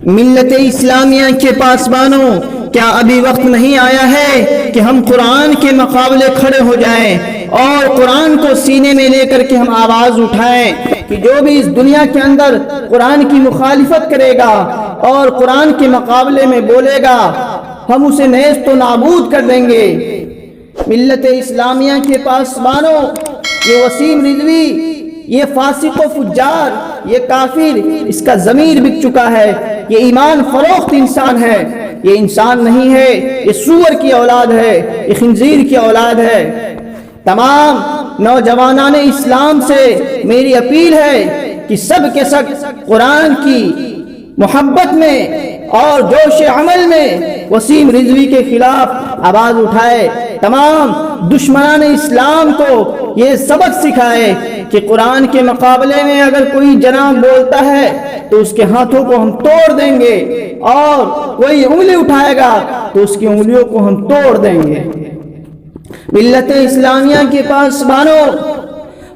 ملت اسلامیہ کے پاسبانوں، کیا ابھی وقت نہیں آیا ہے کہ ہم قرآن کے مقابلے کھڑے ہو جائیں اور قرآن کو سینے میں لے کر کے ہم آواز اٹھائیں کہ جو بھی اس دنیا کے اندر قرآن کی مخالفت کرے گا اور قرآن کے مقابلے میں بولے گا، ہم اسے نیست و نابود کر دیں گے۔ ملت اسلامیہ کے پاسبانوں، یہ وسیم رضوی، یہ فاسق و فجار، یہ کافر، اس کا ضمیر بک چکا ہے، یہ ایمان فروخت انسان ہے، یہ انسان نہیں ہے، یہ سور کی اولاد ہے، یہ خنزیر کی اولاد ہے۔ تمام نوجوانان اسلام سے میری اپیل ہے کہ سب کے سب قرآن کی محبت میں اور جوش عمل میں وسیم رضوی کے خلاف آواز اٹھائے، تمام دشمنان اسلام کو یہ سبق سکھائے کہ قرآن کے مقابلے میں اگر کوئی جناب بولتا ہے تو اس کے ہاتھوں کو ہم توڑ دیں گے، اور کوئی انگلی اٹھائے گا تو اس کی انگلیوں کو ہم توڑ دیں گے۔ ملت اسلامیہ کے پاسبانوں،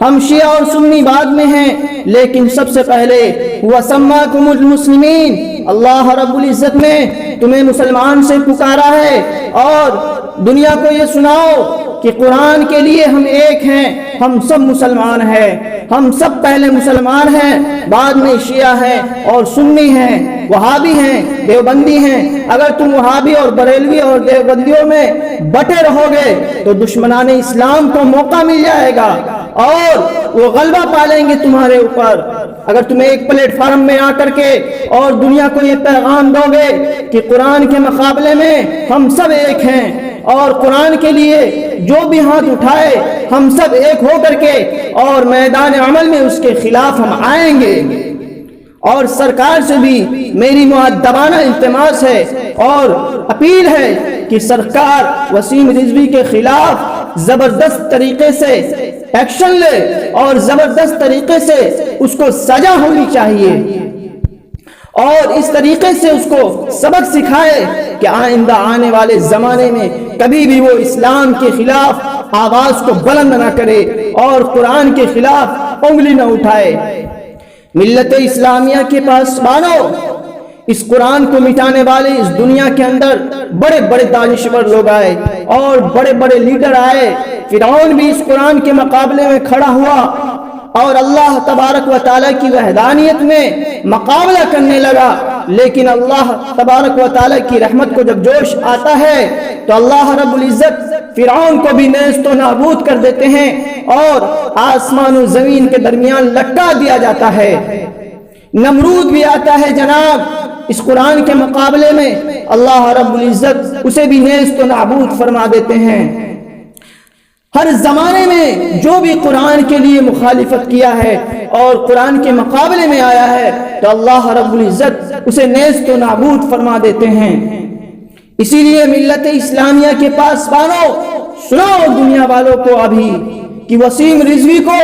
ہم شیعہ اور سنی بعد میں ہیں، لیکن سب سے پہلے وَسَمَّاكُمُ الْمُسْلِمِينَ، اللہ رب العزت نے تمہیں مسلمان سے پکارا ہے، اور دنیا کو یہ سناؤ کہ قرآن کے لیے ہم ایک ہیں، ہم سب مسلمان ہیں، ہم سب پہلے مسلمان ہیں، بعد میں شیعہ ہیں اور سنی ہیں، وہابی ہیں، دیوبندی ہیں۔ اگر تم وہابی اور بریلوی اور دیوبندیوں میں بٹے رہو گے تو دشمنان اسلام کو موقع مل جائے گا اور وہ غلبہ پالیں گے تمہارے اوپر۔ اگر تم ایک پلیٹ فارم میں آ کر کے اور دنیا کو یہ پیغام دو گے کہ قرآن کے مقابلے میں ہم سب ایک ہیں، اور قرآن کے لیے جو بھی ہاتھ اٹھائے ہم سب ایک ہو کر کے اور میدان عمل میں اس کے خلاف ہم آئیں گے۔ اور سرکار سے بھی میری مؤدبانہ التماس ہے اور اپیل ہے کہ سرکار وسیم رضوی کے خلاف زبردست طریقے سے ایکشن لے اور زبردست طریقے سے اس کو سزا ہونی چاہیے، اور اس طریقے سے اس کو سبق سکھائے کہ آئندہ آنے والے زمانے میں کبھی بھی وہ اسلام کے خلاف آواز کو بلند نہ کرے اور قرآن کے خلاف انگلی نہ اٹھائے۔ ملت اسلامیہ کے پاسبانوں، اس قرآن کو مٹانے والے اس دنیا کے اندر بڑے بڑے دانشور لوگ آئے اور بڑے بڑے لیڈر آئے۔ فرعون بھی اس قرآن کے مقابلے میں کھڑا ہوا اور اللہ تبارک و تعالیٰ کی وحدانیت میں مقابلہ کرنے لگا، لیکن اللہ تبارک و تعالیٰ کی رحمت کو جب جوش آتا ہے تو اللہ رب العزت فرعون کو بھی نیست و نابود کر دیتے ہیں اور آسمان و زمین کے درمیان لٹکا دیا جاتا ہے۔ نمرود بھی آتا ہے جناب اس قرآن کے مقابلے میں، اللہ رب العزت اسے بھی نیست و نابود فرما دیتے ہیں۔ ہر زمانے میں جو بھی قرآن کے لیے مخالفت کیا ہے اور قرآن کے مقابلے میں آیا ہے تو اللہ رب العزت اسے نیست و نابود فرما دیتے ہیں۔ اسی لیے ملت اسلامیہ کے پاسبانوں، سناؤ دنیا والوں کو ابھی کہ وسیم رضوی کو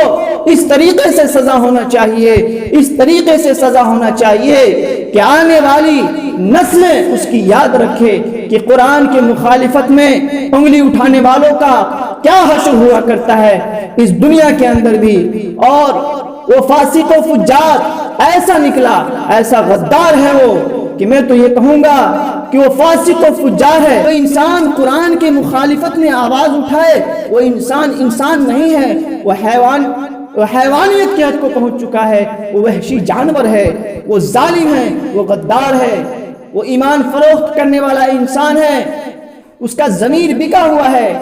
اس طریقے سے سزا ہونا چاہیے، اس طریقے سے سزا ہونا چاہیے کہ آنے والی نسلیں اس کی یاد رکھے کہ قرآن کے مخالفت میں انگلی اٹھانے والوں کا کیا حشر ہوا کرتا ہے اس دنیا کے اندر بھی۔ اور وہ فاسق و فجار ایسا نکلا، ایسا غدار ہے وہ کہ میں تو یہ کہوں گا کہ وہ فاسق و فجار ہے۔ وہ انسان قرآن کے مخالفت میں آواز اٹھائے، وہ انسان نہیں ہے، وہ حیوانیت کی حد کو پہنچ چکا ہے، وہ وحشی جانور ہے، وہ ظالم ہے، وہ غدار ہے، وہ ایمان فروخت کرنے والا انسان ہے، اس کا ضمیر بکا ہوا ہے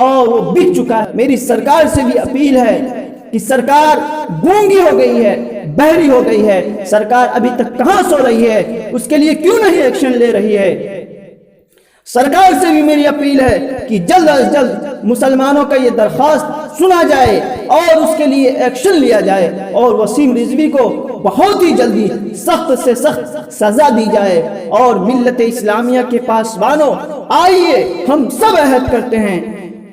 اور وہ بک چکا ہے۔ میری سرکار سے بھی اپیل ہے کہ سرکار گونگی ہو گئی ہے، بہری ہو گئی ہے، سرکار ابھی تک کہاں سو رہی ہے؟ اس کے لیے کیوں نہیں ایکشن لے رہی ہے؟ سرکار سے بھی میری اپیل ہے کہ جلد از جلد مسلمانوں کا یہ درخواست سنا جائے اور اس کے لیے ایکشن لیا جائے، اور وسیم رضوی کو بہت ہی جلدی سخت سے سخت سزا دی جائے۔ اور ملت اسلامیہ کے پاسبانوں، آئیے ہم سب عہد کرتے ہیں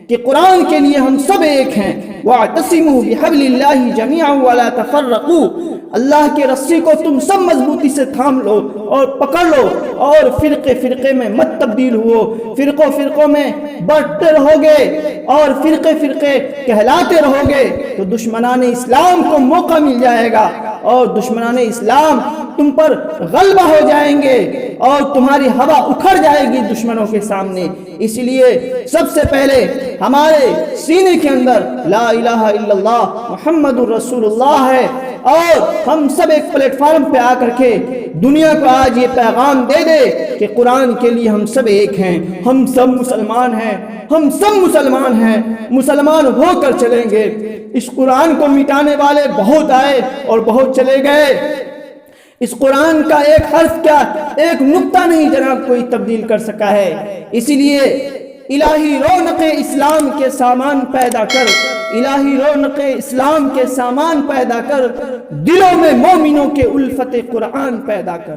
کہ قرآن کے لیے ہم سب ایک ہیں۔ وَاعْتَصِمُوا بِحَبْلِ اللَّهِ جَمِيعًا وَلَا تَفَرَّقُوا، اللہ کے رسی کو تم سب مضبوطی سے تھام لو اور پکڑ لو، اور فرقے فرقے میں مت تبدیل ہو، فرقوں میں بٹتے رہو گے اور فرقے کہلاتے رہو گے تو دشمنان اسلام کو موقع مل جائے گا اور دشمنان اسلام تم پر غلبہ ہو جائیں گے اور تمہاری ہوا اکھڑ جائے گی دشمنوں کے سامنے۔ اس لیے سب سے پہلے ہمارے سینے کے اندر لا الہ الا اللہ محمد الرسول اللہ ہے، اور ہم سب ایک پلیٹ فارم پہ آ کر کے دنیا کو آج یہ پیغام دے دے کہ قرآن کے لیے ہم سب ایک ہیں، ہم سب مسلمان ہیں، ہم سب مسلمان ہیں، مسلمان ہو کر چلیں گے۔ اس قرآن کو مٹانے والے بہت آئے اور بہت چلے گئے، اس قرآن کا ایک حرف کیا، ایک نقطہ نہیں جناب کوئی تبدیل کر سکا ہے۔ اسی لیے الہی رونق اسلام کے سامان پیدا کر، الہی رونق اسلام کے سامان پیدا کر، دلوں میں مومنوں کے الفت قرآن پیدا کر۔